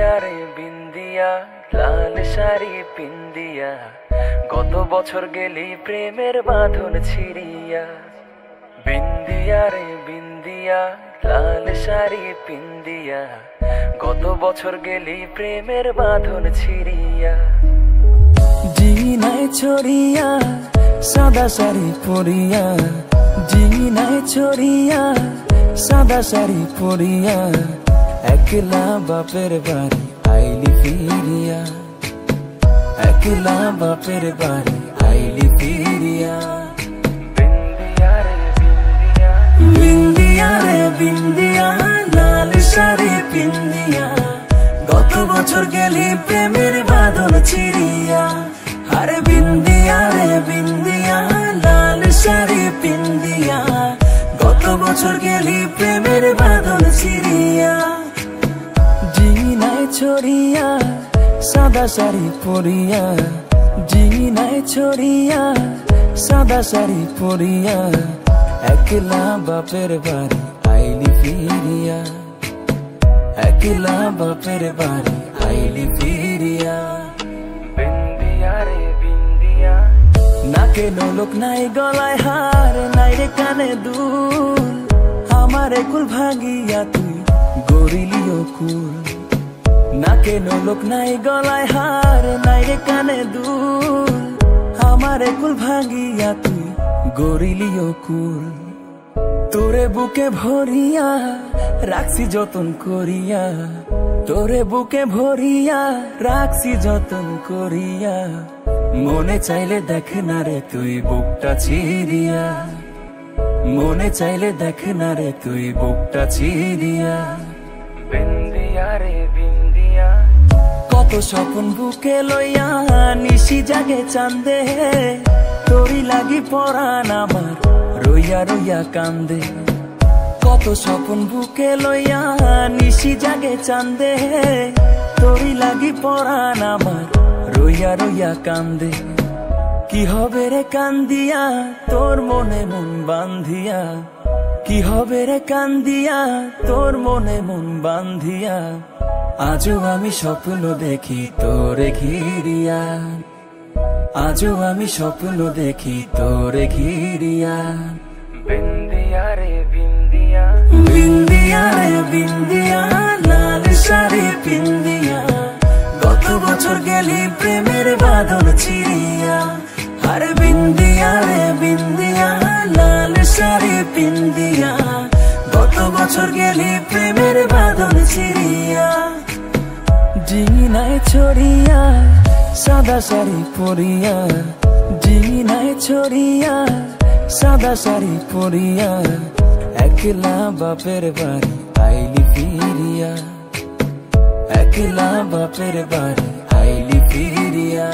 বিন্দিয়া রে বিন্দিয়া, লাল শাড়ি পিন্দিয়া, গত বছর গেলি প্রেমের বাঁধন ছিড়িয়া। বিন্দিয়া রে বিন্দিয়া, লাল শাড়ি পিন্দিয়া, গত বছর গেলি প্রেমের বাঁধন ছিড়িয়া। জিনায় ছড়িয়া সাদা শাড়ি পরিয়া, জিনায় ছড়িয়া সাদা শাড়ি পরিয়া, একলা বাপের বাড়ি আইলি ফিরিয়া, একলা বাপের বাড়ি আইলি ফিরিয়া। বিন্দিয়া রে বিন্দিয়া, বিন্দিয়া রে বিন্দিয়া, লাল শাড়ি পিন্দিয়া, গত বছর গেলি প্রেমের বাঁধন ছিড়িয়া। আরে বিন্দিয়া রে বিন্দিয়া, লাল শাড়ি পিন্দিয়া, গত বছর গেলি প্রেমের বাঁধন ছিড়িয়া। জিনায় ছড়িয়া সাদা শাড়ি পরিয়া, জিনায় ছড়িয়া সাদা শাড়ি পরিয়া, একলা বাপের বাড়ি আইলি ফিরিয়া, একলা বাপের বাড়ি আইলি ফিরিয়া। বিন্দিয়া রে বিন্দিয়া, নাকে নোলক নাই গলায় হার নাই রে কানে দুল, আমার কুল ভাঙিয়া তুই গড়িলিও কুল। নাকে নোলক নাই গলায় হার নাই রে কানে দুল, আমার কুল ভাঙিয়া তুই গড়িলিও কুল। তোরে বুকে ভরিয়া রাখছি যতন করিয়া, তোরে বুকে ভরিয়া রাখছি যতন করিয়া, মনে চাইলে দেখ না রে তুই বুকটা চিরিয়া, মনে চাইলে দেখ না রে তুই বুকটা চিরিয়া। বিন্দিয়া রে বিন্দিয়া, কত স্বপ্ন বুকে লইয়া নিশি জাগে চান্দে, তোরি লাগি পরাণ আমার রইয়া রইয়া কান্দে। কত স্বপ্ন বুকে লইয়া নিশি জাগে চান্দে, তোরি লাগি পরাণ আমার রইয়া রইয়া কান্দে। কি হবে রে কান্দিয়া তোর মনে মন বান্ধিয়া, কি হবে রে কান্দিয়া তোর মনে মন বান্ধিয়া, আজও আমি স্বপ্ন দেখি তোরে ঘিরিয়া, আজও আমি স্বপ্ন দেখি তোরে ঘিরিয়া। বিন্দিয়া রে বিন্দিয়া, বিন্দিয়া রে বিন্দিয়া, লাল শাড়ি পিন্দিয়া, গত বছর গেলি প্রেমের বাঁধন ছিড়িয়া। আরে বিন্দিয়া রে বিন্দিয়া, লাল শাড়ি পিন্দিয়া, গত বছর গেলি প্রেমের বাঁধন ছিড়িয়া। জিনায় ছড়িয়া সাদা শাড়ি পরিয়া, জিনায় ছড়িয়া সাদা শাড়ি পরিয়া, একলা বাপের বাড়ি আইলি ফিরিয়া, একলা বাপের বাড়ি আইলি ফিরিয়া।